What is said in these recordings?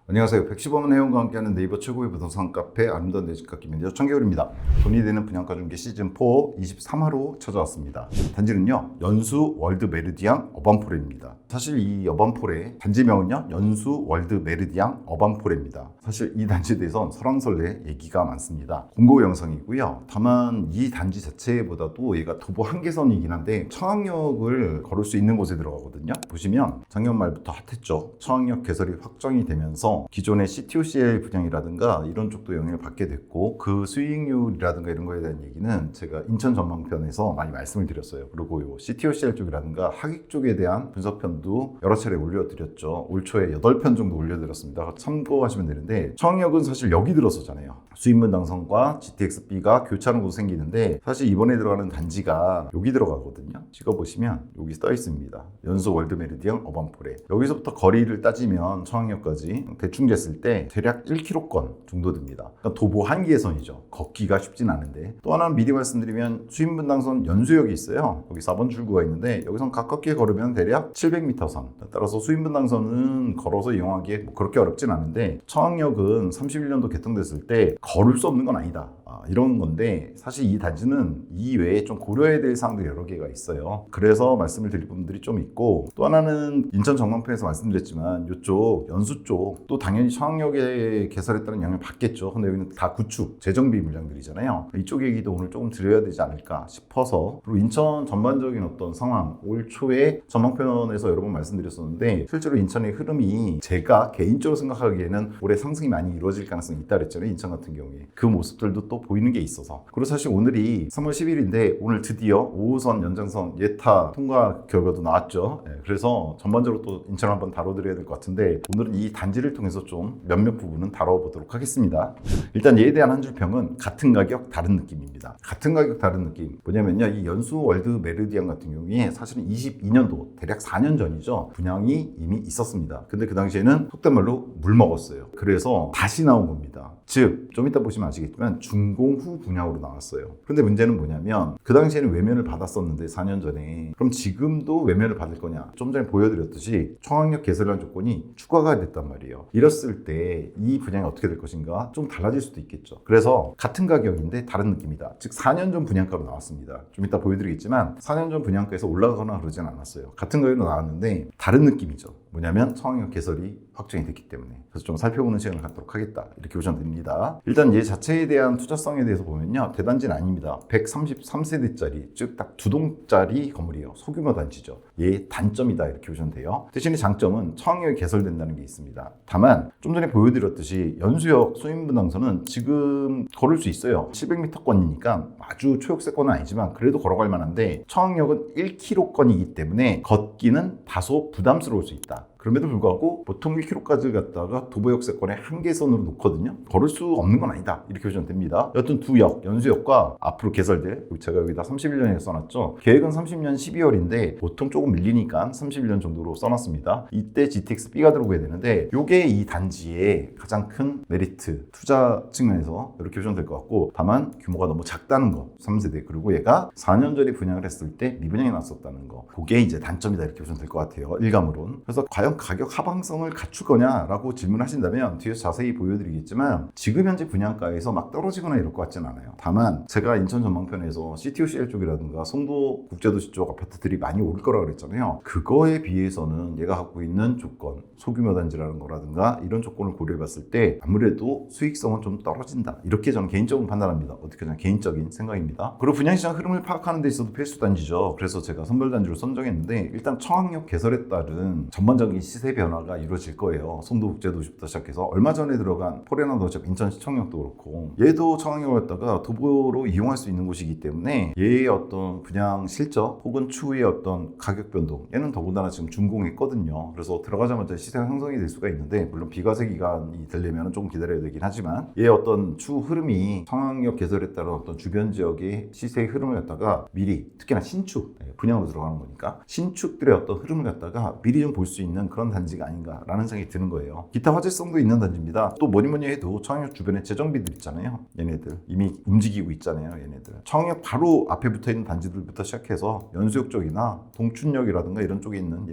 안녕하세요. 115만 회원과 함께하는 네이버 최고의 부동산 카페 아름다운 내 집 갖기 매니저 청개울입니다. 돈이 되는 분양가 중개 시즌4 23화로 찾아왔습니다. 단지는요, 연수 월드 메르디앙 어반포레입니다. 사실 이 어반포레 단지명은요, 연수 월드 메르디앙 어반포레입니다. 사실 이 단지에 대해서는 설왕설래 얘기가 많습니다. 공고 영상이고요. 다만 이 단지 자체보다도 얘가 도보 한계선이긴 한데 청학역을 걸을 수 있는 곳에 들어가거든요. 보시면 작년 말부터 핫했죠. 청학역 개설이 확정이 되면서 기존의 CTOCL 분양이라든가 이런 쪽도 영향을 받게 됐고, 그 수익률이라든가 이런 거에 대한 얘기는 제가 인천 전망편에서 많이 말씀을 드렸어요. 그리고 요 CTOCL 쪽이라든가 하객 쪽에 대한 분석편도 여러 차례 올려드렸죠. 올 초에 8편 정도 올려드렸습니다. 참고하시면 되는데, 청학역은 사실 여기 들어서잖아요. 수인분당선과 GTX-B가 교차하는 곳이 생기는데, 사실 이번에 들어가는 단지가 여기 들어가거든요. 찍어보시면 여기 써 있습니다. 연수 월드 메르디앙 어반포레. 여기서부터 거리를 따지면 청학역까지 대충 쟀을 때 대략 1km권 정도 됩니다. 그러니까 도보 한계선이죠. 걷기가 쉽진 않은데, 또 하나는 미리 말씀드리면 수인분당선 연수역이 있어요. 여기 4번 출구가 있는데 여기선 가깝게 걸으면 대략 700m 선. 따라서 수인분당선은 걸어서 이용하기에 그렇게 어렵진 않은데, 청학역은 31년도 개통됐을 때 걸을 수 없는 건 아니다. 이런 건데, 사실 이 단지는 이 외에 좀 고려해야 될 사항들이 여러 개가 있어요. 그래서 말씀을 드릴 부분들이 좀 있고, 또 하나는 인천 전망편에서 말씀드렸지만 이쪽 연수 쪽 또 당연히 청학역에 개설에 따른 영향을 받겠죠. 근데 여기는 다 구축, 재정비 물량들이잖아요. 이쪽 얘기도 오늘 조금 드려야 되지 않을까 싶어서. 그리고 인천 전반적인 어떤 상황, 올 초에 전망편에서 여러 번 말씀드렸었는데, 실제로 인천의 흐름이 제가 개인적으로 생각하기에는 올해 상승이 많이 이루어질 가능성이 있다 그랬잖아요. 인천 같은 경우에 그 모습들도 또 보이는 게 있어서. 그리고 사실 오늘이 3월 10일인데 오늘 드디어 5호선 연장선 예타 통과 결과도 나왔죠. 그래서 전반적으로 또 인천을 한번 다뤄드려야 될 것 같은데, 오늘은 이 단지를 통해서 좀 몇몇 부분은 다뤄보도록 하겠습니다. 일단 얘에 대한 한 줄 평은 같은 가격 다른 느낌입니다. 같은 가격 다른 느낌 뭐냐면요, 이 연수 월드 메르디앙 같은 경우에 사실은 22년도 대략 4년 전이죠. 분양이 이미 있었습니다. 근데 그 당시에는 속된 말로 물 먹었어요. 그래서 다시 나온 겁니다. 즉 좀 이따 보시면 아시겠지만 준공 후 분양으로 나왔어요. 그런데 문제는 뭐냐면, 그 당시에는 외면을 받았었는데 4년 전에, 그럼 지금도 외면을 받을 거냐? 좀 전에 보여드렸듯이 청학역 개설이라는 조건이 추가가 됐단 말이에요. 이랬을 때 이 분양이 어떻게 될 것인가 좀 달라질 수도 있겠죠. 그래서 같은 가격인데 다른 느낌이다. 즉 4년 전 분양가로 나왔습니다. 좀 이따 보여드리겠지만 4년 전 분양가에서 올라가거나 그러진 않았어요. 같은 가격으로 나왔는데 다른 느낌이죠. 뭐냐면 청학역 개설이 확정이 됐기 때문에. 그래서 좀 살펴보는 시간을 갖도록 하겠다, 이렇게 보시면 됩니다. 일단 얘 자체에 대한 투자성에 대해서 보면요, 대단지는 아닙니다. 133세대짜리, 즉 딱 2동짜리 건물이에요. 소규모 단지죠. 얘 단점이다, 이렇게 보시면 돼요. 대신에 장점은 청학역이 개설된다는 게 있습니다. 다만 좀 전에 보여드렸듯이 연수역 수인분당선은 지금 걸을 수 있어요. 700m권이니까 아주 초역세권은 아니지만 그래도 걸어갈 만한데, 청학역은 1km권이기 때문에 걷기는 다소 부담스러울 수 있다. 그럼에도 불구하고 보통 1km까지 갔다가 도보역세권의 한계선으로 놓거든요. 걸을 수 없는 건 아니다, 이렇게 보시면 됩니다. 여튼 두 역, 연수역과 앞으로 개설될, 제가 여기다 31년에 써놨죠. 계획은 30년 12월인데 보통 조금 밀리니까 31년 정도로 써놨습니다. 이때 GTX-B가 들어오게 되는데, 요게 이 단지의 가장 큰 메리트, 투자 측면에서 이렇게 보시면 될 것 같고, 다만 규모가 너무 작다는 거, 3세대. 그리고 얘가 4년 전에 분양을 했을 때 미분양이 났었다는 거, 그게 이제 단점이다, 이렇게 보시면 될 것 같아요. 일감으론. 그래서 과연 가격 하방성을 갖출 거냐라고 질문하신다면 뒤에서 자세히 보여드리겠지만, 지금 현재 분양가에서 막 떨어지거나 이럴 것 같진 않아요. 다만 제가 인천 전망편에서 CTOCL 쪽이라든가 송도 국제도시 쪽 아파트들이 많이 오를 거라고 그랬잖아요. 그거에 비해서는 얘가 갖고 있는 조건, 소규모 단지라는 거라든가 이런 조건을 고려해 봤을 때 아무래도 수익성은 좀 떨어진다, 이렇게 저는 개인적으로 판단합니다. 어떻게 보면 개인적인 생각입니다. 그리고 분양시장 흐름을 파악하는 데 있어도 필수 단지죠. 그래서 제가 선별 단지로 선정했는데, 일단 청학역 개설에 따른 전반적인 시세 변화가 이루어질 거예요. 송도국제도시부터 시작해서 얼마 전에 들어간 포레나도시업 인천시청역도 그렇고, 얘도 청학역을 갖다가 도보로 이용할 수 있는 곳이기 때문에 얘의 어떤 분양 실적 혹은 추후의 어떤 가격 변동, 얘는 더군다나 지금 준공했거든요. 그래서 들어가자마자 시세가 형성이 될 수가 있는데, 물론 비과세 기간이 되려면 조금 기다려야 되긴 하지만, 얘의 어떤 추후 흐름이 청학역 개설에 따른 어떤 주변 지역의 시세의 흐름을 갖다가 미리, 특히나 신축, 분양으로 들어가는 거니까 신축들의 어떤 흐름을 갖다가 미리 좀 볼 수 있는 있는 그런 단지가 아닌가라는 생각이 드는 거예요. 기타 화제성도 있는 단지입니다. 또 뭐니 해도 청양역 주변에 재정비들 있잖아요. 얘네들 이미 움직이고 있잖아요. 얘네들 청양역 바로 앞에 붙어있는 단지들부터 시작해서 연수역 쪽이나 동춘역이라든가 이런 쪽에 있는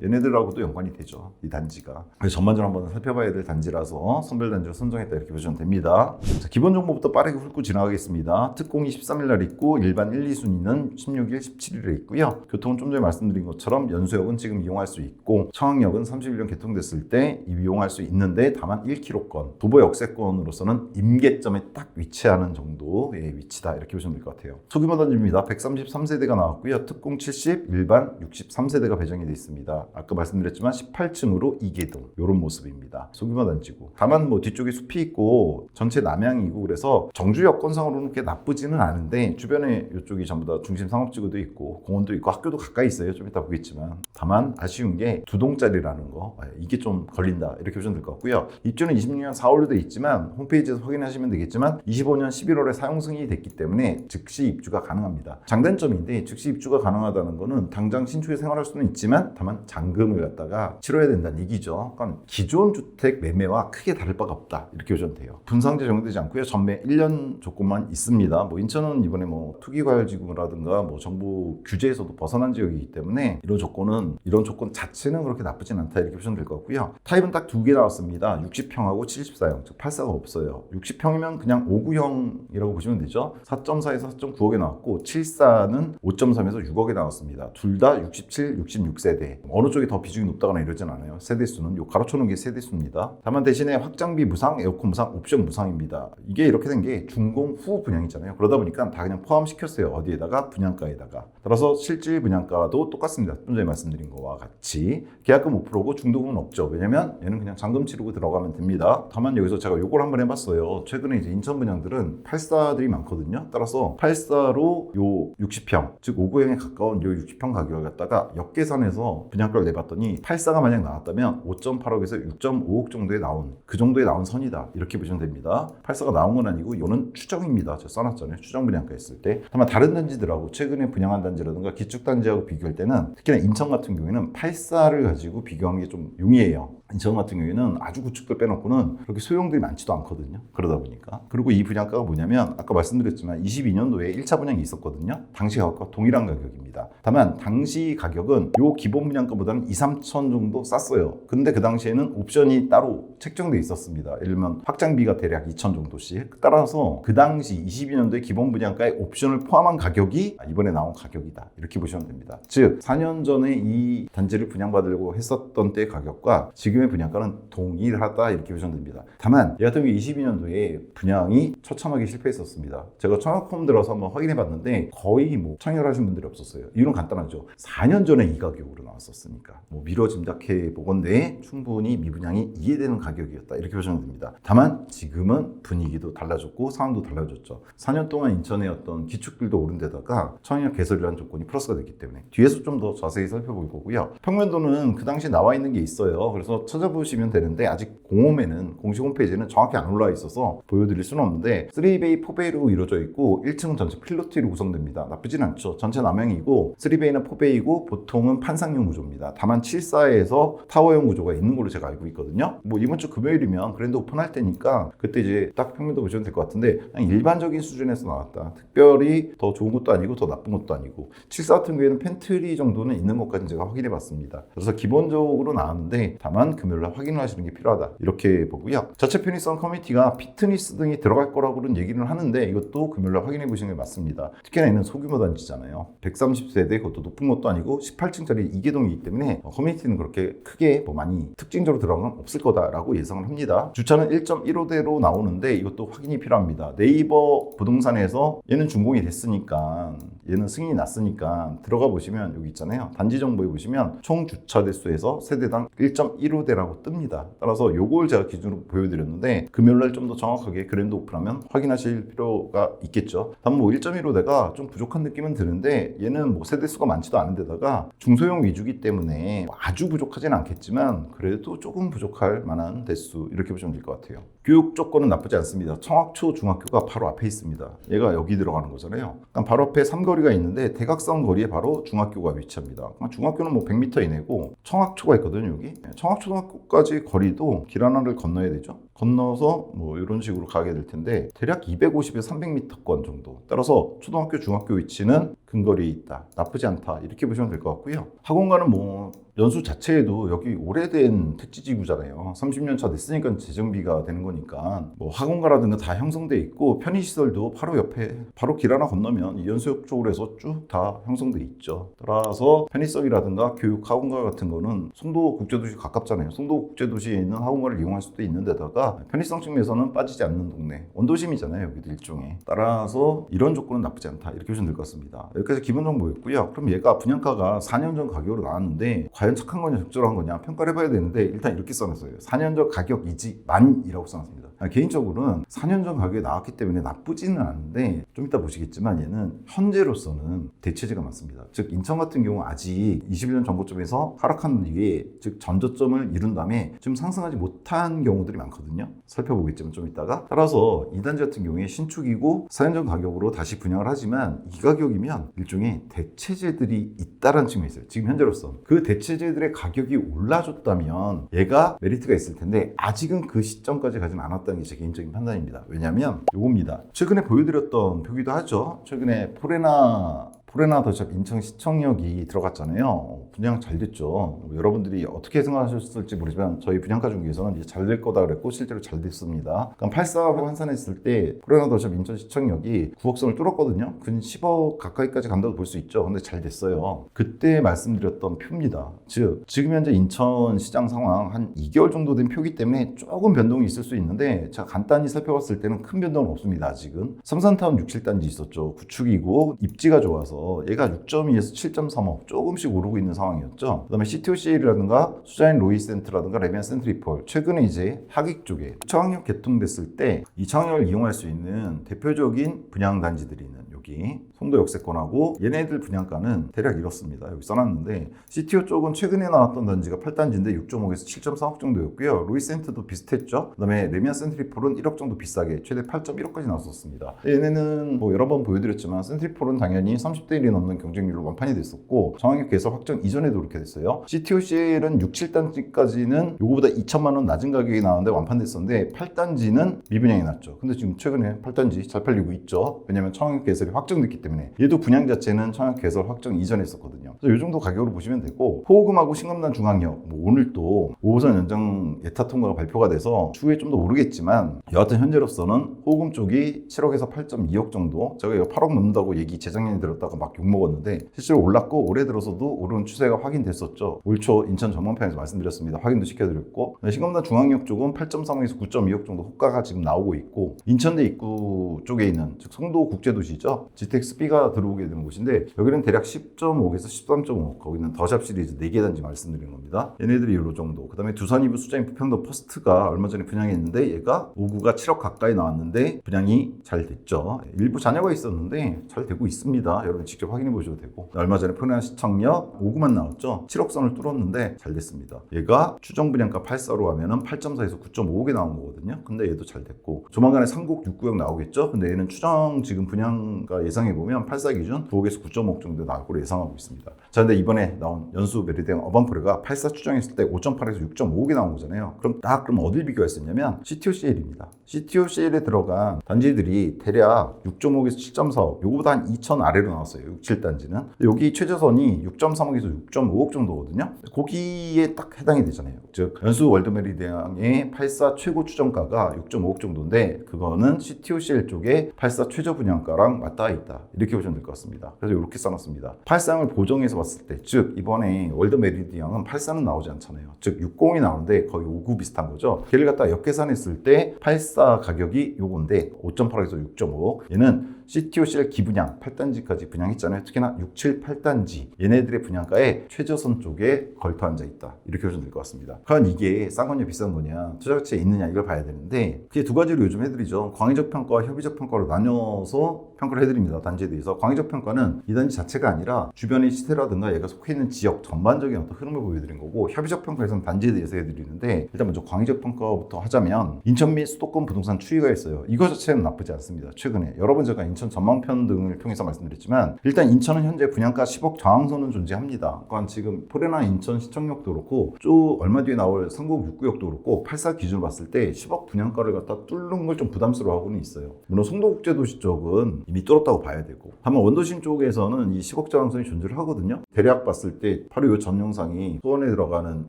얘네들하고도 연관이 되죠. 이 단지가. 그래서 전반적으로 한번 살펴봐야 될 단지라서 선별단지로 선정했다 이렇게 보시면 됩니다. 자, 기본 정보부터 빠르게 훑고 지나가겠습니다. 특공이 13일 날 있고 일반 1, 2순위는 16일, 17일에 있고요. 교통은 좀 전에 말씀드린 것처럼 연수역은 지금 이용할 수 있고 청양역은 31년 개통됐을 때 이용할 수 있는데 다만 1km권 도보 역세권으로서는 임계점에 딱 위치하는 정도의 위치다 이렇게 보시면 될 것 같아요. 소규모 단지입니다. 133세대가 나왔고요. 특공 70, 일반 63세대가 배정이 되어 있습니다. 아까 말씀드렸지만 18층으로 2개동 이런 모습입니다. 소규모 단지고 다만 뭐 뒤쪽에 숲이 있고 전체 남향이고 그래서 정주 여건상으로는 꽤 나쁘지는 않은데 주변에 이쪽이 전부 다 중심 상업지구도 있고 공원도 있고 학교도 가까이 있어요. 좀 이따 보겠지만 다만 아쉬운 게 2동짜리라는 거 이게 좀 걸린다 이렇게 보시면 될 것 같고요. 입주는 26년 4월로 되어 있지만 홈페이지에서 확인하시면 되겠지만 25년 11월에 사용 승인이 됐기 때문에 즉시 입주가 가능합니다. 장단점인데 즉시 입주가 가능하다는 거는 당장 신축에 생활할 수는 있지만 다만 잔금을 갖다가 치러야 된다는 얘기죠. 그러니까 기존 주택 매매와 크게 다를 바가 없다 이렇게 보시면 돼요. 분상제 적용되지 않고요. 전매 1년 조건만 있습니다. 뭐 인천은 이번에 뭐 투기과열지구라든가 뭐 정부 규제에서도 벗어난 지역이기 때문에 이런 조건 자체는 그렇게 나쁘진 않다 이렇게 보시면 될 것 같고요. 타입은 딱 2개 나왔습니다. 60평하고 74형, 즉 84가 없어요. 60평이면 그냥 5구형이라고 보시면 되죠. 4.4에서 4.9억에 나왔고 74는 5.3에서 6억에 나왔습니다. 둘 다 67, 66세대. 어느 쪽이 더 비중이 높다거나 이러진 않아요. 세대수는 요 가로쳐놓은 게 세대수입니다. 다만 대신에 확장비 무상, 에어컨 무상, 옵션 무상입니다. 이게 이렇게 된 게 준공 후 분양이잖아요. 그러다 보니까 다 그냥 포함시켰어요. 어디에다가? 분양가에다가. 따라서 실질 분양가도 똑같습니다. 좀 전에 말씀드린 거와 같이 계약금 5%고 중도금은 없죠. 왜냐면 얘는 그냥 잔금 치르고 들어가면 됩니다. 다만 여기서 제가 요걸 한번 해봤어요. 최근에 이제 인천 분양들은 84들이 많거든요. 따라서 84로 요 60평, 즉 5구형에 가까운 요 60평 가격을 갖다가 역계산해서 분양가를 내봤더니 84가 만약 나왔다면 5.8억에서 6.5억 정도에 나온 그 정도에 나온 선이다 이렇게 보시면 됩니다. 84가 나온 건 아니고 이거는 추정입니다. 제가 써놨잖아요. 추정 분양가 했을 때. 다만 다른 단지들하고 최근에 분양한 단지라든가 기축단지하고 비교할 때는 특히나 인천 같은 경우에는 84를 가지고 비교하는 게 좀 용이해요. 인천 같은 경우에는 아주 구축들 빼놓고는 그렇게 소형들이 많지도 않거든요. 그러다 보니까. 그리고 이 분양가가 뭐냐면 아까 말씀드렸지만 22년도에 1차 분양이 있었거든요. 당시 가격과 동일한 가격입니다. 다만 당시 가격은 요 기본 분양가보다는 2, 3천 정도 쌌어요. 근데 그 당시에는 옵션이 따로 책정돼 있었습니다. 예를 들면 확장비가 대략 2천 정도씩. 따라서 그 당시 22년도에 기본 분양가에 옵션을 포함한 가격이 이번에 나온 가격이다. 이렇게 보시면 됩니다. 즉 4년 전에 이 단지를 분양받으려고 했었던 때 가격과 지금의 분양가는 동일하다 이렇게 보시면 됩니다. 다만 얘 같은 경우 22년도에 분양이 처참하게 실패했었습니다. 제가 청약홈 들어서 한번 확인해 봤는데 거의 뭐 청약하신 분들이 없었어요. 이유는 간단하죠. 4년 전에 이 가격으로 나왔었으니까 뭐 미뤄 짐작해 보건대 충분히 미분양이 이해되는 가격이었다 이렇게 보시면 됩니다. 다만 지금은 분위기도 달라졌고 상황도 달라졌죠. 4년 동안 인천의 어떤 기축들도 오른 데다가 청약 개설이라는 조건이 플러스가 됐기 때문에 뒤에서 좀 더 자세히 살펴볼 거고요. 평면도는 그 당시에 나와 있는 게 있어요. 그래서 찾아보시면 되는데 아직 공홈에는 공식 홈페이지는 정확히 안 올라와 있어서 보여드릴 수는 없는데 3베이, 4베이로 이루어져 있고 1층은 전체 필로티로 구성됩니다. 나쁘진 않죠. 전체 남향이고 3베이는 4베이고 보통은 판상형 구조입니다. 다만 74에서 타워형 구조가 있는 걸로 제가 알고 있거든요. 뭐 이번 주 금요일이면 그랜드 오픈할 때니까 그때 이제 딱 평면도 보시면 될 것 같은데 그냥 일반적인 수준에서 나왔다. 특별히 더 좋은 것도 아니고 더 나쁜 것도 아니고 74 같은 경우에는 팬트리 정도는 있는 것까지 제가 확인해 봤습니다. 그래서 기본적으로 나왔는데 다만 금요일날 확인을 하시는 게 필요하다 이렇게 보고요. 자체 편의성 커뮤니티가 피트니스 등이 들어갈 거라고는 얘기를 하는데 이것도 금요일날 확인해 보시는 게 맞습니다. 특히나 얘는 소규모 단지잖아요. 130세대 그것도 높은 것도 아니고 18층짜리 2개동이기 때문에 커뮤니티는 그렇게 크게 뭐 많이 특징적으로 들어간 건 없을 거다라고 예상을 합니다. 주차는 1.15대로 나오는데 이것도 확인이 필요합니다. 네이버 부동산에서 얘는 준공이 됐으니까 얘는 승인이 났으니까 들어가 보시면 여기 있잖아요. 단지 정보에 보시면 총 주차 대수에서 세대당 1.15대라고 뜹니다. 따라서 요걸 제가 기준으로 보여드렸는데 금요일날 좀 더 정확하게 그랜드 오픈하면 확인하실 필요가 있겠죠. 다만 뭐 1.15대가 좀 부족한 느낌은 드는데 얘는 뭐 세대수가 많지도 않은 데다가 중소형 위주기 때문에 아주 부족하진 않겠지만 그래도 조금 부족할 만한 대수 이렇게 보시면 될 것 같아요. 교육 조건은 나쁘지 않습니다. 청학초 중학교가 바로 앞에 있습니다. 얘가 여기 들어가는 거잖아요. 그러니까 바로 앞에 삼거리가 있는데 대각선 거리에 바로 중학교가 위치합니다. 중학교는 뭐 100m 이내고 청학초가 있거든요. 여기 청학초등학교까지 거리도 길 하나를 건너야 되죠. 건너서 뭐 이런 식으로 가게 될 텐데 대략 250에서 300m권 정도. 따라서 초등학교, 중학교 위치는 근거리에 있다. 나쁘지 않다. 이렇게 보시면 될 것 같고요. 학원가는 뭐 연수 자체에도 여기 오래된 택지지구잖아요. 30년 차 됐으니까 재정비가 되는 거니까 뭐 학원가라든가 다 형성돼 있고 편의시설도 바로 옆에 바로 길 하나 건너면 이 연수역 쪽으로 해서 쭉 다 형성돼 있죠. 따라서 편의성이라든가 교육 학원가 같은 거는 송도 국제도시 가깝잖아요. 송도 국제도시에 있는 학원가를 이용할 수도 있는 데다가 편의성 측면에서는 빠지지 않는 동네 원도심이잖아요. 여기도 일종의. 따라서 이런 조건은 나쁘지 않다. 이렇게 보시면 될 것 같습니다. 여기까지 기본 정보였고요. 그럼 얘가 분양가가 4년 전 가격으로 나왔는데 과연 착한 거냐 적절한 거냐 평가를 해봐야 되는데 일단 이렇게 써놨어요. 4년 전 가격이지 만이라고 써놨습니다. 개인적으로는 4년 전 가격이 나왔기 때문에 나쁘지는 않은데 좀 이따 보시겠지만 얘는 현재로서는 대체제가 많습니다. 즉 인천 같은 경우 아직 21년 정보점에서 하락한 뒤에 즉 전저점을 이룬 다음에 지금 상승하지 못한 경우들이 많거든요. 살펴보겠지만 좀 이따가. 따라서 이 단지 같은 경우에 신축이고 4년 전 가격으로 다시 분양을 하지만 이 가격이면 일종의 대체제들이 있다는 측면이 있어요. 지금 현재로서 그 대체제들의 가격이 올라줬다면 얘가 메리트가 있을 텐데 아직은 그 시점까지 가진 않았다는 게 제 개인적인 판단입니다. 왜냐하면 요겁니다. 최근에 보여드렸던 표기도 하죠. 최근에 포레나 더샵 인천시청역이 들어갔잖아요. 분양 잘 됐죠. 여러분들이 어떻게 생각하셨을지 모르지만 저희 분양가 중에서는 이제 잘 될 거다 그랬고 실제로 잘 됐습니다. 그럼 84로 환산했을 때 포레나 더샵 인천시청역이 9억선을 뚫었거든요. 근 10억 가까이까지 간다고 볼 수 있죠. 근데 잘 됐어요. 그때 말씀드렸던 표입니다. 즉 지금 현재 인천 시장 상황 한 2개월 정도 된 표기 때문에 조금 변동이 있을 수 있는데 제가 간단히 살펴봤을 때는 큰 변동은 없습니다. 아직은 삼산타운 6, 7단지 있었죠. 구축이고 입지가 좋아서 얘가 6.2에서 7.35 조금씩 오르고 있는 상황이었죠. 그 다음에 CTOCL이라든가 수자인 로이센트라든가 레미안 센트리폴 최근에 이제 하객 쪽에 청학역 개통됐을 때 이 청학역을 이용할 수 있는 대표적인 분양단지들이 있는 여기 송도 역세권하고 얘네들 분양가는 대략 이렇습니다. 여기 써놨는데 CTO 쪽은 최근에 나왔던 단지가 8단지인데 6.5에서 7.4억 정도였고요. 로이센트도 비슷했죠. 그 다음에 레미안 센트리폴은 1억 정도 비싸게 최대 8.1억까지 나왔었습니다. 얘네는 뭐 여러 번 보여드렸지만 센트리폴은 당연히 30대 1이 넘는 경쟁률로 완판이 됐었고 청학역 개설 확정 이전에도 그렇게 됐어요. CTOCL은 6, 7단지까지는 요거보다 2천만 원 낮은 가격이 나왔는데 완판됐었는데 8단지는 미분양이 났죠. 근데 지금 최근에 8단지 잘 팔리고 있죠. 왜냐면 청학역 개설이 확정됐기 때문에 얘도 분양 자체는 청학역 개설 확정 이전에 했었거든요. 그래서 이 정도 가격으로 보시면 되고 호금하고 신금단 중앙역 뭐 오늘 또 5호선 연장 예타 통과가 발표가 돼서 추후에 좀 더 오르겠지만 여하튼 현재로서는 호금 쪽이 7억에서 8.2억 정도 제가 이거 8억 넘는다고 얘기 재작년에 들었다가 막 욕먹었는데 실제로 올랐고 올해 들어서도 오르는 추세가 확인됐었죠. 올 초 인천 전망편에서 말씀드렸습니다. 확인도 시켜드렸고 신금단 중앙역 쪽은 8.3억에서 9.2억 정도 호가가 지금 나오고 있고 인천대 입구 쪽에 있는 즉 송도 국제도시죠. GTX-B가 들어오게 되는 곳인데 여기는 대략 10.5에서 13.5 거기는 더샵 시리즈 4개 단지 말씀드리는 겁니다. 얘네들이 이 정도. 그 다음에 두산 이브 수자인 부평도 퍼스트가 얼마 전에 분양했는데 얘가 5구가 7억 가까이 나왔는데 분양이 잘 됐죠. 일부 잔여가 있었는데 잘 되고 있습니다. 여러분 직접 확인해 보셔도 되고 얼마 전에 포레나 시청역 5구만 나왔죠. 7억 선을 뚫었는데 잘 됐습니다. 얘가 추정 분양가 84로 하면은 8.4에서 9.5억에 나온 거거든요. 근데 얘도 잘 됐고 조만간에 3국 6구역 나오겠죠. 근데 얘는 추정 지금 분양가 예상해 보면 84 기준 9억에서 9.5억 정도 나올 거로 예상하고 있습니다. 자, 근데 이번에 나온 연수 메리디안 어반포레가 84 추정했을 때 5.8에서 6.5억에 나온 거잖아요. 그럼 어딜 비교할 수 있냐면 CTOCL입니다. CTOCL에 들어간 단지들이 대략 6.5에서 7.4억 요거보다 한 2천 아래로 나왔어요. 6, 7단지는. 여기 최저선이 6.3억에서 6.5억 정도거든요. 거기에 딱 해당이 되잖아요. 즉 연수 월드메리디안의 84 최고 추정가가 6.5억 정도인데 그거는 CTOCL 쪽에 84 최저 분양가랑 맞닿아 있다. 이렇게 보시면 될 것 같습니다. 그래서 이렇게 써놨습니다. 83을 보정해서 봤을 때 즉 이번에 월드메리디안은 84는 나오지 않잖아요. 즉 60이 나오는데 거의 5구 비슷한 거죠. 걔를 갖다 역계산했을 때 84 가격이 요건데 5.8에서 6.5억 얘는 CTOCL 기분양 8단지까지 분양했잖아요. 특히나 6, 7, 8단지 얘네들의 분양가에 최저선 쪽에 걸터 앉아 있다. 이렇게 보시면 될 것 같습니다. 과연 이게 싼 거냐 비싼 거냐 투자가치에 있느냐 이걸 봐야 되는데 그게 두 가지로 요즘 해드리죠. 광의적 평가와 협의적 평가로 나눠서 평가를 해드립니다. 단지에 대해서. 광의적 평가는 이 단지 자체가 아니라 주변의 시세라든가 얘가 속해 있는 지역 전반적인 어떤 흐름을 보여드린 거고, 협의적 평가에서는 단지에 대해서 해드리는데, 일단 먼저 광의적 평가부터 하자면 인천 및 수도권 부동산 추이가 있어요. 이거 자체는 나쁘지 않습니다. 최근에 여러 번 제가 인천 전망편 등을 통해서 말씀드렸지만, 일단 인천은 현재 분양가 10억 저항선은 존재합니다. 그러니까 지금 포레나 인천 시청역도 그렇고 쭉 얼마 뒤에 나올 성북 6구역도 그렇고 84 기준으로 봤을 때 10억 분양가를 갖다 뚫는 걸 좀 부담스러워하고는 있어요. 물론 송도국제도시 쪽은 이미 뚫었다고 봐야 되고, 다만 원도심 쪽에서는 이 10억 저항선이 존재를 하거든요. 대략 봤을 때 바로 이 전 영상이 수원에 들어가는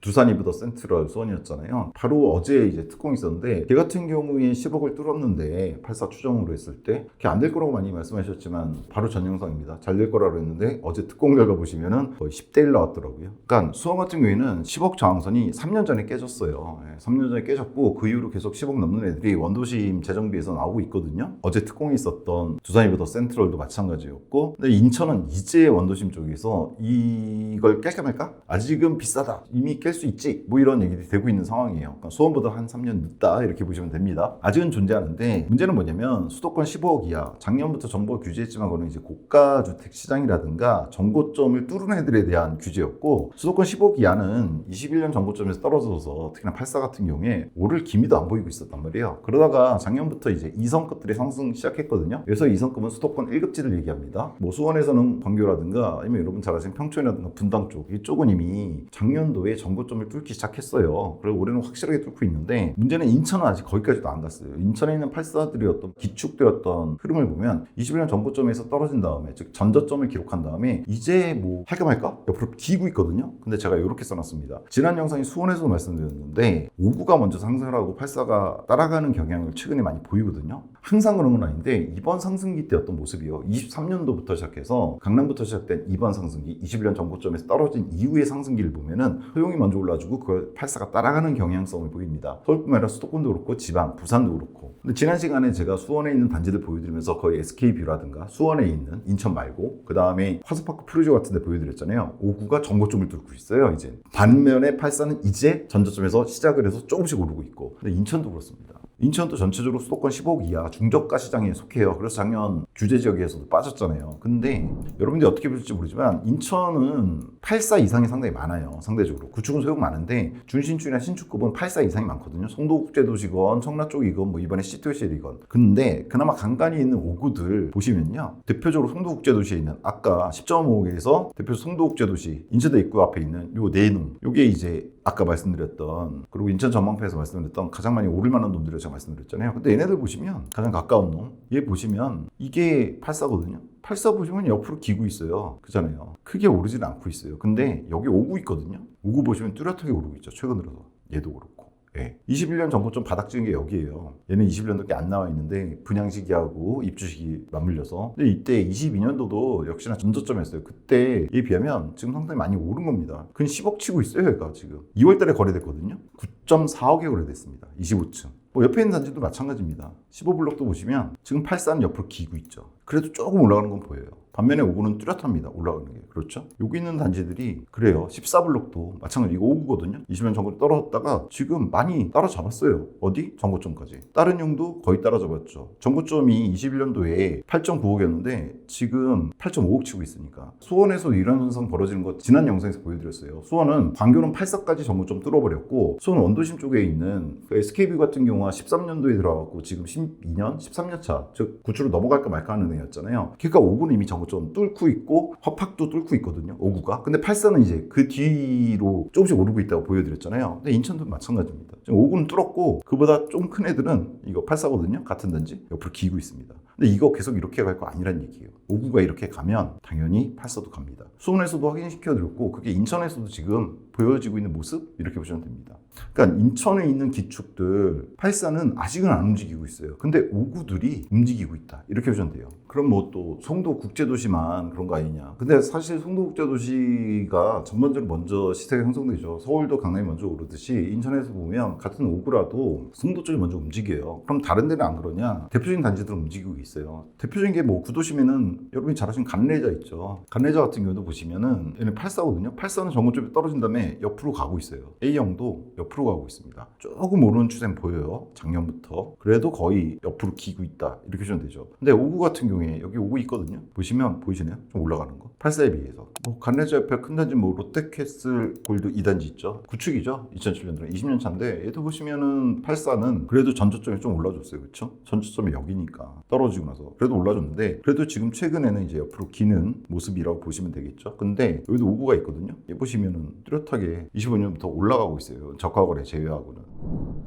두산 이브더 센트럴 수원이었잖아요. 바로 어제 이제 특공이 있었는데, 걔 같은 경우에 10억을 뚫었는데 84 추정으로 했을 때 그게 안 될 거라고 많이 말씀하셨지만 바로 전 영상입니다. 잘 될 거라고 했는데 어제 특공 결과 보시면은 거의 10대 1 나왔더라고요. 그러니까 수원 같은 경우에는 10억 저항선이 3년 전에 깨졌어요. 3년 전에 깨졌고 그 이후로 계속 10억 넘는 애들이 원도심 재정비에서 나오고 있거든요. 어제 특공이 있었던 두산 이브더 센트럴도 마찬가지였고, 근데 인천은 이제 원도심 쪽에서 이걸 깰까 말까? 아직은 비싸다. 이미 깰 수 있지. 뭐 이런 얘기들이 되고 있는 상황이에요. 그러니까 수원보다 한 3년 늦다 이렇게 보시면 됩니다. 아직은 존재하는데, 문제는 뭐냐면 수도권 15억 이하, 작년부터 정부가 규제했지만 그거는 이제 고가주택 시장이라든가 정고점을 뚫은 애들에 대한 규제였고, 수도권 15억 이하는 21년 정고점에서 떨어져서 특히나 84 같은 경우에 오를 기미도 안 보이고 있었단 말이에요. 그러다가 작년부터 이제 2성급들이 상승 시작했거든요. 그래서 2성급은 수도권 1급지를 얘기합니다. 뭐 수원에서는 광교라든가 아니면 여러분 잘 아시는 평촌이라든가 분당 쪽, 이쪽은 이미 작년도에 정고점을 뚫기 시작했어요. 그리고 올해는 확실하게 뚫고 있는데, 문제는 인천은 아직 거기까지도 안 갔어요. 인천에 있는 84들이 어떤 기축되었던 흐름을 보면 21년 정고점에서 떨어진 다음에, 즉 전저점을 기록한 다음에 이제 뭐 할까 말까 옆으로 기고 있거든요. 근데 제가 이렇게 써놨습니다. 지난 영상이 수원에서도 말씀드렸는데 5구가 먼저 상승을 하고 84가 따라가는 경향을 최근에 많이 보이거든요. 항상 그런 건 아닌데 이번 상승기 때 어떤 모습이요, 23년도부터 시작해서 강남부터 시작된 이번 상승기, 21년 정고점에서 떨어진 이후의 상승기를 보면은 소용이 먼저 올라주고 그걸 84가 따라가는 경향성을 보입니다. 서울뿐만 아니라 수도권도 그렇고 지방, 부산도 그렇고. 근데 지난 시간에 제가 수원에 있는 단지들 보여드리면서 거의 SK뷰라든가 수원에 있는 인천 말고 그 다음에 화수파크 푸르지오 같은 데 보여드렸잖아요. 5구가 정고점을 뚫고 있어요. 이제 반면에 84는 이제 전저점에서 시작을 해서 조금씩 오르고 있고, 근데 인천도 그렇습니다. 인천도 전체적으로 수도권 15억 이하 중저가 시장에 속해요. 그래서 작년 규제 지역에서도 빠졌잖아요. 근데 여러분들이 어떻게 보실지 모르지만 인천은 84 이상이 상당히 많아요. 상대적으로 구축은 소용 많은데 중신축이나 신축급은 84 이상이 많거든요. 송도국제도시건 청라 쪽이건 뭐 이번에 시티오실이건. 근데 그나마 간간히 있는 5구들 보시면요, 대표적으로 송도국제도시에 있는 아까 10.5억에서 대표 송도국제도시 인천대 입구 앞에 있는 요 내농, 요게 이제 아까 말씀드렸던, 그리고 인천 전망패에서 말씀드렸던 가장 많이 오를 만한 놈들을 제가 말씀드렸잖아요. 근데 얘네들 보시면 가장 가까운 놈, 얘 보시면 이게 84거든요. 84 보시면 옆으로 기고 있어요. 그잖아요. 크게 오르지는 않고 있어요. 근데 여기 5구 있거든요. 5구 보시면 뚜렷하게 오르고 있죠. 최근 들어서. 얘도 그렇고. 예. 21년 정고점 바닥 찍은 게 여기예요. 얘는 21년도께 안 나와 있는데 분양 시기하고 입주 시기 맞물려서. 근데 이때 22년도도 역시나 전저점이었어요. 그때에 비하면 지금 상당히 많이 오른 겁니다. 그건 10억 치고 있어요. 얘가 지금 2월 달에 거래됐거든요. 9.4억에 거래됐습니다. 25층. 뭐 옆에 있는 단지도 마찬가지입니다. 15블록도 보시면 지금 84는 옆으로 기고 있죠. 그래도 조금 올라가는 건 보여요. 반면에 5구는 뚜렷합니다. 올라가는 게. 그렇죠? 여기 있는 단지들이 그래요. 14블록도 마찬가지. 이거 5구거든요. 20년 정도 떨어졌다가 지금 많이 따라잡았어요. 어디? 정고점까지. 다른 용도 거의 따라잡았죠. 정고점이 21년도에 8.9억이었는데 지금 8.5억 치고 있으니까. 수원에서 이런 현상 벌어지는 거 지난 영상에서 보여드렸어요. 수원은 광교는 84까지 정고점 뚫어버렸고, 수원 원도심 쪽에 있는 그 SK뷰 같은 경우가 13년도에 들어가고 지금 12년, 13년 차, 즉 구축으로 넘어갈까 말까 하는 애였잖아요. 그러니까 5구는 이미 정고점 뚫고 있고 화팍도 뚫고 있거든요. 5구가. 근데 84는 이제 그 뒤로 조금씩 오르고 있다고 보여드렸잖아요. 근데 인천도 마찬가지입니다. 지금 5구는 뚫었고 그보다 좀 큰 애들은 이거 84거든요. 같은 단지 옆으로 기고 있습니다. 근데 이거 계속 이렇게 갈 거 아니란 얘기예요. 5구가 이렇게 가면 당연히 84도 갑니다. 수원에서도 확인시켜드렸고 그게 인천에서도 지금 보여지고 있는 모습 이렇게 보시면 됩니다. 그러니까 인천에 있는 기축들 84는 아직은 안 움직이고 있어요. 근데 5구들이 움직이고 있다 이렇게 보시면 돼요. 그럼 뭐 또 송도국제도시만 그런 거 아니냐. 근데 사실 송도국제도시가 전반적으로 먼저 시세가 형성되죠. 서울도 강남이 먼저 오르듯이 인천에서 보면 같은 5구라도 송도 쪽이 먼저 움직여요. 그럼 다른 데는 안 그러냐. 대표적인 단지들은 움직이고 있어요. 대표적인 게 뭐 구도심에는 여러분이 잘 아시는 간레자 있죠. 간레자 같은 경우도 보시면은 얘는 84거든요. 84는 정고점이 떨어진 다음에 옆으로 가고 있어요. A형도 옆으로 가고 있습니다. 조금 오르는 추세는 보여요. 작년부터. 그래도 거의 옆으로 기고 있다. 이렇게 보시면 되죠. 근데 5구 같은 경우에 경우에 여기 5구 있거든요. 보시면 보이시나요? 좀 올라가는 거. 84에 비해서. 뭐 간레저 옆에 큰 단지 뭐 롯데캐슬 골드 2단지 있죠. 구축이죠. 2007년도에 20년 차인데 얘도 보시면은 84는 그래도 전저점이 좀 올라줬어요. 그렇죠? 전저점이 여기니까 떨어지고 나서 그래도 올라줬는데 그래도 지금 최근에는 이제 옆으로 기는 모습이라고 보시면 되겠죠. 근데 여기도 5구가 있거든요. 얘 보시면은 뚜렷하게 25년부터 올라가고 있어요. 저가거래 제외하고는.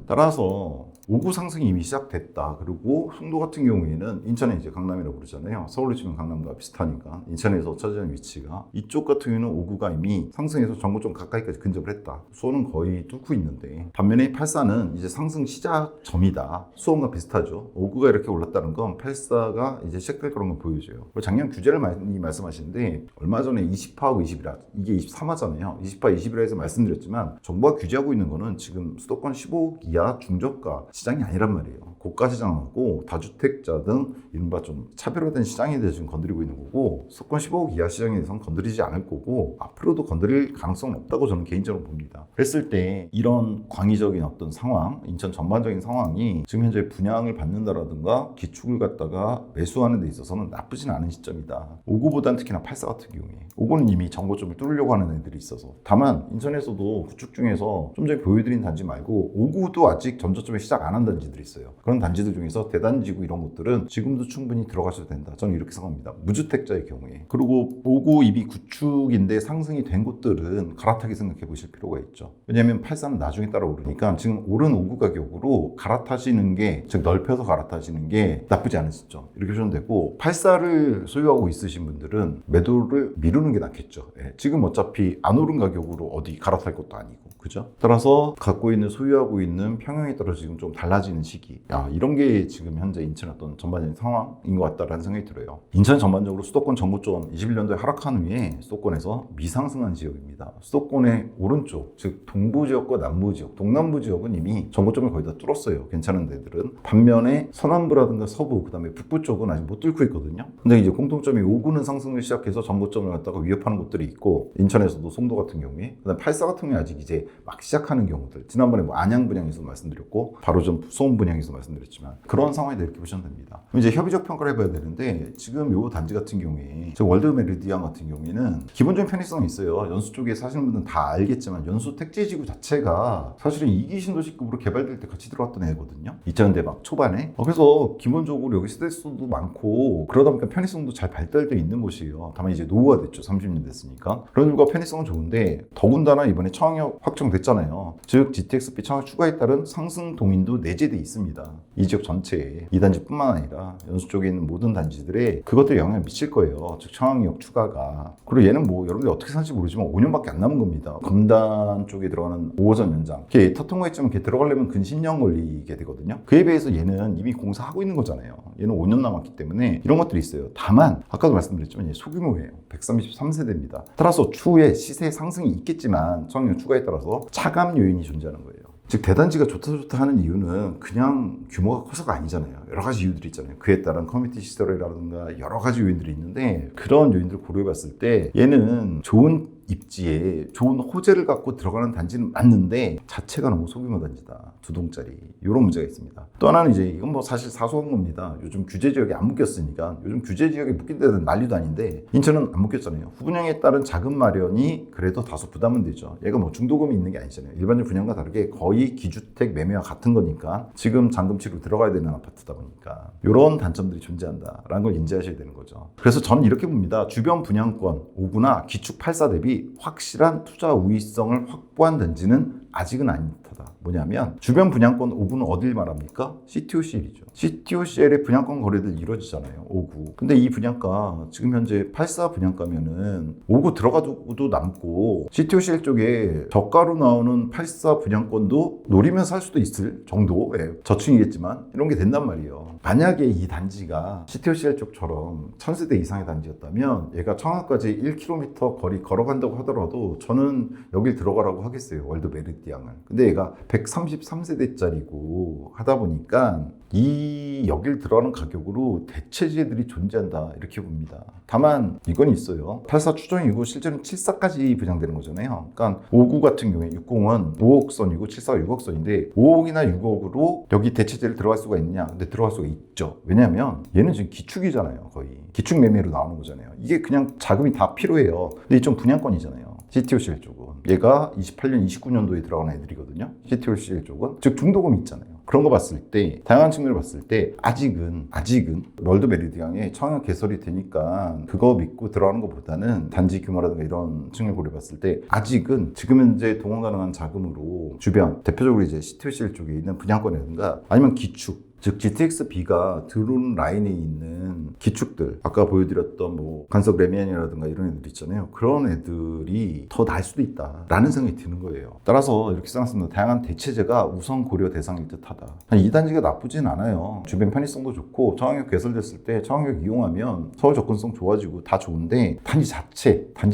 따라서 5구 상승이 이미 시작됐다. 그리고 송도 같은 경우에는 인천에 이제 강남이라고 부르잖아요. 서울로 치면 강남과 비슷하니까 인천에서 처지는 위치가 이쪽 같은 경우는 5구가 이미 상승해서 전고점 가까이까지 근접을 했다. 수원은 거의 뚫고 있는데 반면에 84는 이제 상승 시작점이다. 수원과 비슷하죠. 5구가 이렇게 올랐다는 건 84가 이제 시작될 거라는 걸 보여줘요. 작년 규제를 많이 말씀하시는데 얼마 전에 20화하고 20이라 이게 23화잖아요. 20화, 21화에서 말씀드렸지만 정부가 규제하고 있는 거는 지금 수도권 15억 이하 중저가 시장이 아니란 말이에요. 고가 시장하고 다주택자 등 이른바 좀 차별화된 시장에 대해서 지금 건드리고 있는 거고 수도권 15억 이하 시장에 대해서는 건드리지 않을 거고 앞으로도 건드릴 가능성은 없다고 저는 개인적으로 봅니다. 그랬을 때 이런 광의적인 어떤 상황, 인천 전반적인 상황이 지금 현재 분양을 받는다라든가 기축을 갖다가 매수하는 데 있어서는 나쁘진 않은 시점이다. 5구보다는 특히나 84 같은 경우에 5구는 이미 정고점을 뚫으려고 하는 애들이 있어서 다만 인천에서도 구축 중에서 좀 전에 보여드린 단지 말고 5구도 아직 전저점에 시작 안 한 단지들이 있어요. 그런 단지들 중에서 대단지구 이런 것들은 지금도 충분히 들어가셔도 된다. 저는 이렇게 생각합니다. 무주택자의 경우에. 그리고 5구 입이 구축인데 상승이 된 곳들은 갈아타기 생각해 보실 필요가 있죠. 왜냐하면 84는 나중에 따라 오르니까 지금 오른 5구 가격으로 갈아타시는 게, 즉 넓혀서 갈아타시는 게 나쁘지 않은 시점. 이렇게 보시면 되고 84를 소유하고 있으신 분들은 매도를 미루는 게 낫겠죠. 예. 지금 어차피 안 오른 가격으로 어디 갈아탈 것도 아니고. 그죠? 따라서 갖고 있는 소유하고 있는 평형에 따라 지금 좀 달라지는 시기. 이런 게 지금 현재 인천 어떤 전반적인 상황인 것 같다라는 생각이 들어요. 인천 전반적으로 수도권 전고점 21년도에 하락한 후에 수도권에서 미상승한 지역입니다. 수도권의 오른쪽, 즉 동부 지역과 남부 지역, 동남부 지역은 이미 전고점을 거의 다 뚫었어요. 괜찮은 데들은. 반면에 서남부라든가 서부, 그다음에 북부 쪽은 아직 못 뚫고 있거든요. 근데 이제 공통점이 5구는 상승을 시작해서 전고점을 갖다가 위협하는 곳들이 있고 인천에서도 송도 같은 경우에, 그다음 84 같은 경우에 아직 이제 막 시작하는 경우들. 지난번에 뭐 안양 분양에서 말씀드렸고 바로 전 수원 분양에서 말씀드렸지만 그런 상황에 이렇게 보시면 됩니다. 이제 협의적 평가를 해봐야 되는데 지금 요 단지 같은 경우에 월드 메리디안 같은 경우에는 기본적인 편의성이 있어요. 연수 쪽에 사시는 분들은 다 알겠지만 연수 택지지구 자체가 사실은 2기 신도시급으로 개발될 때 같이 들어왔던 애거든요. 2000년대 막 초반에. 그래서 기본적으로 여기 세대수도 많고 그러다 보니까 편의성도 잘 발달되어 있는 곳이에요. 다만 이제 노후가 됐죠. 30년 됐으니까. 그런 이유가 편의성은 좋은데 더군다나 이번에 청약 확정됐잖아요. 즉 GTX-B 청약 추가에 따른 상승 동인도 내재돼 있습니다. 이 지역 전체에. 이 단지뿐만 아니라 연수 쪽에 있는 모든 단지들에 그것들이 영향을 미칠 거예요. 즉 청약역 추가가. 그리고 얘는 뭐 여러분들이 어떻게 살지 모르지만 5년밖에 안 남은 겁니다. 검단 쪽에 들어가는 5호선 연장. 이게 터통거있지만 이렇게 들어가려면 근 10년 걸리게 되거든요. 그에 비해서 얘는 이미 공사하고 있는 거잖아요. 얘는 5년 남았기 때문에 이런 것들이 있어요. 다만 아까도 말씀드렸지만 얘 소규모예요. 133세대입니다. 따라서 추후에 시세 상승이 있겠지만 청약 추가에 따라서 차감 요인이 존재하는 거예요. 즉 대단지가 좋다 하는 이유는 그냥 규모가 커서가 아니잖아요. 여러 가지 이유들이 있잖아요. 그에 따른 커뮤니티 시설이라든가 여러 가지 요인들이 있는데 그런 요인들을 고려해 봤을 때 얘는 좋은 입지에 좋은 호재를 갖고 들어가는 단지는 맞는데 자체가 너무 소규모 단지다. 2동짜리. 이런 문제가 있습니다. 또 하나는 이제 이건 뭐 사실 사소한 겁니다. 요즘 규제 지역에 안 묶였으니까 요즘 규제 지역에 묶인 데는 난리도 아닌데 인천은 안 묶였잖아요. 후분양에 따른 자금 마련이 그래도 다소 부담은 되죠. 얘가 뭐 중도금이 있는 게 아니잖아요. 일반적 분양과 다르게 거의 기주택 매매와 같은 거니까 지금 잔금치로 들어가야 되는 아파트다 보니까 이런 단점들이 존재한다라는 걸 인지하셔야 되는 거죠. 그래서 저는 이렇게 봅니다. 주변 분양권 5구나 기축 84 대비 확실한 투자 우위성을 확보한 단지는 아직은 아닌 듯하다. 뭐냐면 주변 분양권 5구는 어딜 말합니까? CTOCL이죠. CTOCL의 분양권 거래들 이루어지잖아요. 5구. 근데 이 분양가 지금 현재 84 분양가면은 5구 들어가도 남고 CTOCL 쪽에 저가로 나오는 84 분양권도 노리면 살 수도 있을 정도의 저층이겠지만 이런 게 된단 말이에요. 만약에 이 단지가 CTOCL 쪽처럼 1000세대 이상의 단지였다면 얘가 청하까지 1km 거리 걸어간다고 하더라도 저는 여길 들어가라고 하겠어요. 월드 메리디안을. 근데 얘가 133세대짜리고 하다 보니까 이 여길 들어가는 가격으로 대체제들이 존재한다 이렇게 봅니다. 다만 이건 있어요. 84 추정이고 실제로는 74까지 분양되는 거잖아요. 그러니까 59 같은 경우에 60은 5억 선이고 74가 6억 선인데 5억이나 6억으로 여기 대체제를 들어갈 수가 있냐? 근데 들어갈 수가 있죠. 왜냐하면 얘는 지금 기축이잖아요. 거의 기축 매매로 나오는 거잖아요. 이게 그냥 자금이 다 필요해요. 근데 이 좀 분양권이잖아요. CTOCL 쪽은 얘가 28년, 29년도에 들어가는 애들이거든요. CTOCL 쪽은 즉 중도금이 있잖아요. 그런 거 봤을 때 다양한 측면을 봤을 때 아직은 월드 메리디앙에 청약 개설이 되니까 그거 믿고 들어가는 것보다는 단지 규모라든가 이런 측면을 고려봤을 때 아직은 지금 현재 동원 가능한 자금으로 주변 대표적으로 이제 CTOCL 쪽에 있는 분양권이라든가 아니면 기축 즉 GTX-B가 들어오는 라인에 있는 기축들 아까 보여드렸던 뭐 간석 레미안이라든가 이런 애들 있잖아요. 그런 애들이 더 나을 수도 있다라는 생각이 드는 거예요. 따라서 이렇게 써놨습니다. 다양한 대체제가 우선 고려 대상일 듯하다. 이 단지가 나쁘진 않아요. 주변 편의성도 좋고 청약역 개설됐을 때 청약역 이용하면 서울 접근성 좋아지고 다 좋은데 단지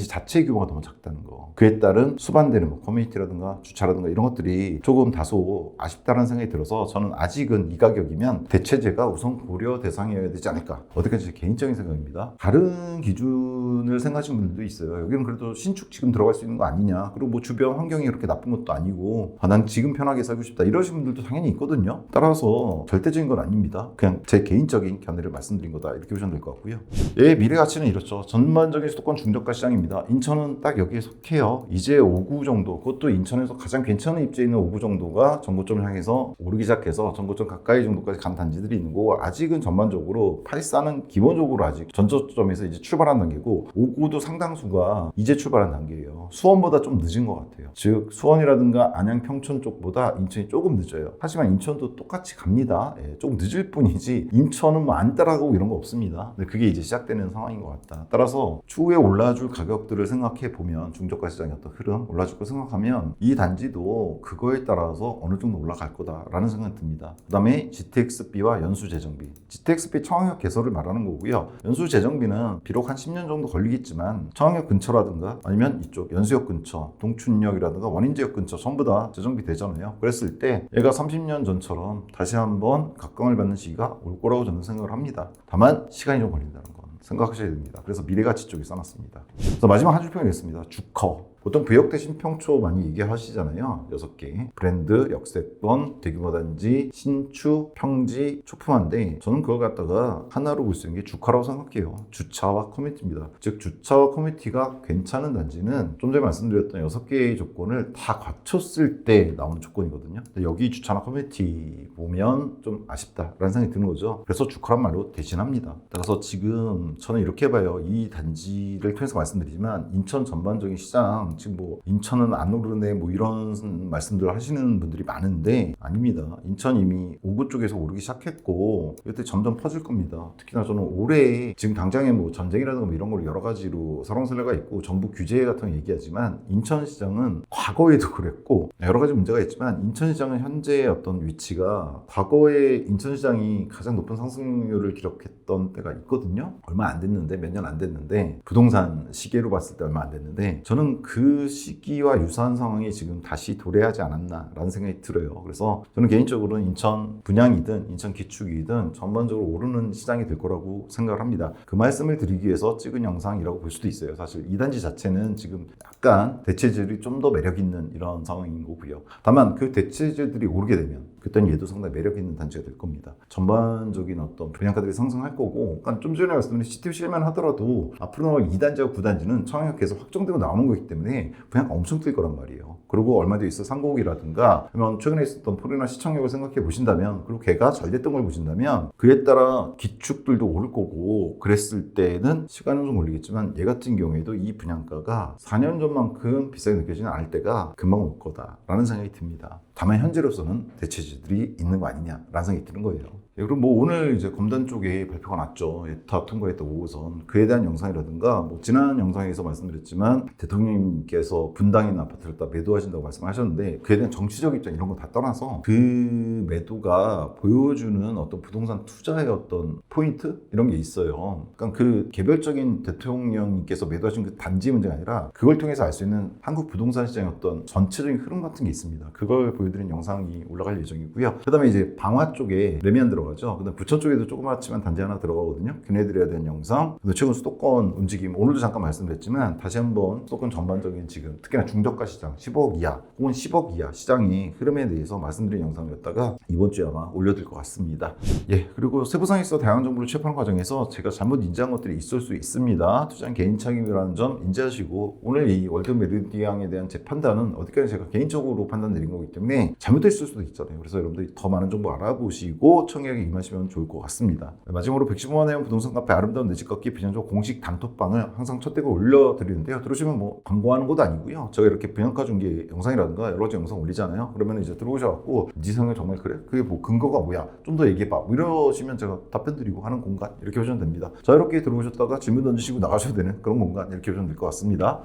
자체의 규모가 너무 작다는 거. 그에 따른 수반되는 뭐 커뮤니티라든가 주차라든가 이런 것들이 조금 다소 아쉽다는 생각이 들어서 저는 아직은 이 가격이면 대체제가 우선 고려 대상이어야 되지 않을까. 어디까지 제 개인적인 생각입니다. 다른 기준을 생각하시는 분들도 있어요. 여기는 그래도 신축 지금 들어갈 수 있는 거 아니냐. 그리고 뭐 주변 환경이 그렇게 나쁜 것도 아니고 난 지금 편하게 살고 싶다. 이러신 분들도 당연히 있거든요. 따라서 절대적인 건 아닙니다. 그냥 제 개인적인 견해를 말씀드린 거다. 이렇게 보시면 될 것 같고요. 예, 미래 가치는 이렇죠. 전반적인 수도권 중저가 시장입니다. 인천은 딱 여기에 속해요. 이제 5구 정도, 그것도 인천에서 가장 괜찮은 입지에 있는 5구 정도가 전고점을 향해서 오르기 시작해서 전고점 가까이 정도까지 간 단지들이 있는 거고 아직은 전반적으로 84는 기본적으로 아직 전저점에서 이제 출발한 단계고 5구도 상당수가 이제 출발한 단계예요. 수원보다 좀 늦은 것 같아요. 즉 수원이라든가 안양 평촌 쪽보다 인천이 조금 늦어요. 하지만 인천도 똑같이 갑니다. 예, 조금 늦을 뿐이지 인천은 뭐 안 따라가고 이런 거 없습니다. 근데 그게 이제 시작되는 상황인 것 같다. 따라서 추후에 올라줄 가격들을 생각해 보면 중저가 시장의 어떤 흐름 올라줄 거 생각하면 이 단지도 그거에 따라서 어느 정도 올라갈 거다라는 생각이 듭니다. 그 다음에 GTX-B와 연수재정비. GTX-B 청약역 개설을 말하는 거고요. 연수재정비는 비록 한 10년 정도 걸리겠지만 청약역 근처라든가 아니면 이쪽 연수역 근처, 동춘역이라든가 원인지역 근처 전부 다 재정비 되잖아요. 그랬을 때 얘가 30년 전처럼 다시 한번 각광을 받는 시기가 올 거라고 저는 생각을 합니다. 다만 시간이 좀 걸린다는 건 생각하셔야 됩니다. 그래서 미래가치 쪽에 써놨습니다. 그래서 마지막 한 줄평이 됐습니다. 주커. 보통 부역대 신평초 많이 얘기하시잖아요. 6개. 브랜드, 역세권, 대규모 단지, 신축, 평지, 초품화인데 저는 그걸 갖다가 하나로 볼 수 있는 게 주가라고 생각해요. 주차와 커뮤니티입니다. 즉 주차와 커뮤니티가 괜찮은 단지는 좀 전에 말씀드렸던 6개의 조건을 다 갖췄을 때 나오는 조건이거든요. 근데 여기 주차나 커뮤니티 보면 좀 아쉽다라는 생각이 드는 거죠. 그래서 주가란 말로 대신합니다. 따라서 지금 저는 이렇게 봐요. 이 단지를 통해서 말씀드리지만 인천 전반적인 시장 지금 뭐 인천은 안 오르네 뭐 이런 말씀들 하시는 분들이 많은데 아닙니다. 인천 이미 5구 쪽에서 오르기 시작했고 이때 점점 퍼질 겁니다. 특히나 저는 올해 지금 당장에 뭐 전쟁이라든가 뭐 이런 걸로 여러 가지로 설왕설래가 있고 정부 규제 같은 거 얘기하지만 인천시장은 과거에도 그랬고 여러 가지 문제가 있지만 인천시장은 현재의 어떤 위치가 과거에 인천시장이 가장 높은 상승률을 기록했던 때가 있거든요. 얼마 안 됐는데 몇 년 안 됐는데 부동산 시계로 봤을 때 얼마 안 됐는데 저는 그 시기와 유사한 상황이 지금 다시 도래하지 않았나라는 생각이 들어요. 그래서 저는 개인적으로는 인천 분양이든 인천 기축이든 전반적으로 오르는 시장이 될 거라고 생각을 합니다. 그 말씀을 드리기 위해서 찍은 영상이라고 볼 수도 있어요. 사실 이 단지 자체는 지금 약간 대체제들이 좀 더 매력 있는 이런 상황인 거고요. 다만 그 대체제들이 오르게 되면 그때는 얘도 상당히 매력 있는 단지가 될 겁니다. 전반적인 어떤 분양가들이 상승할 거고 그러니까 좀 전에 말씀드린 CTOCL만 하더라도 앞으로 나올 2단지와 9단지는 청약역 계속 확정되고 나오는 거기 때문에 분양가 엄청 뜰 거란 말이에요. 그리고 얼마 뒤에 있을 상고국이라든가 아니면 최근에 있었던 포리나 시청역을 생각해 보신다면 그리고 걔가 잘 됐던 걸 보신다면 그에 따라 기축들도 오를 거고 그랬을 때는 시간은 좀 걸리겠지만 얘 같은 경우에도 이 분양가가 4년 전만큼 비싸게 느껴지는 않을 때가 금방 올 거다라는 생각이 듭니다. 다만 현재로서는 대체제들이 있는 거 아니냐라는 생각이 드는 거예요. 예, 그럼 뭐 오늘 이제 검단 쪽에 발표가 났죠. 다 통과했던 5호선. 그에 대한 영상이라든가 뭐 지난 영상에서 말씀드렸지만 대통령님 대통령님께서 분당 있는 아파트를 다 매도하신다고 말씀하셨는데 그에 대한 정치적 입장 이런 거 다 떠나서 그 매도가 보여주는 어떤 부동산 투자의 어떤 포인트 이런 게 있어요. 그러니까 그 개별적인 대통령님께서 매도하신 그 단지 문제가 아니라 그걸 통해서 알 수 있는 한국 부동산 시장의 어떤 전체적인 흐름 같은 게 있습니다. 그걸 보여드리는 영상이 올라갈 예정이고요. 그다음에 이제 방화 쪽에 레미안 들어가죠. 그다음 부천 쪽에도 조그맣지만 단지 하나 들어가거든요. 걔네들에 대한 영상. 그리고 최근 수도권 움직임 오늘도 잠깐 말씀드렸지만 다시 한번 수도권 전반적인 지금 특히나 중저가 시장 15억 이하 혹은 10억 이하 시장의 흐름에 대해서 말씀드린 영상이었다가 이번 주에 아마 올려드릴 것 같습니다. 예, 그리고 세부상에서 다양한 정보를 취합하는 과정에서 제가 잘못 인지한 것들이 있을 수 있습니다. 투자는 개인 책임이라는 점 인지하시고 오늘 이 월드 메르디앙에 대한 제 판단은 어디까지 제가 개인적으로 판단 내린 거기 때문에 잘못됐을 수도 있잖아요. 그래서 여러분들이 더 많은 정보 알아보시고 청약에 임하시면 좋을 것 같습니다. 마지막으로 115만 원 부동산 카페 아름다운 내 집 걷기 비전적 공식 단톡방을 항상 첫 대고 올려드리는데요. 들어오시면 뭐 광고하는 것도 아니고요. 제가 이렇게 분양가 중개 영상이라든가 여러 가지 영상 올리잖아요. 그러면 이제 들어오셔갖고 네 성향 정말 그래? 그게 뭐 근거가 뭐야? 좀 더 얘기해봐. 뭐 이러시면 제가 답변 드리고 하는 공간 이렇게 보시면 됩니다. 자유롭게 들어오셨다가 질문 던지시고 나가셔도 되는 그런 공간 이렇게 보시면 될 것 같습니다.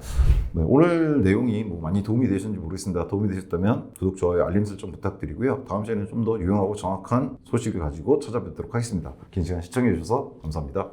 네, 오늘 내용이 뭐 많이 도움이 되셨는지 모르겠습니다. 도움이 되셨다면 구독, 좋아요, 알림 설정 부탁드리고요. 다음 시간에는 좀 더 유용하고 정확한 소식을 가지고 찾아뵙도록 하겠습니다. 긴 시간 시청해 주셔서 감사합니다.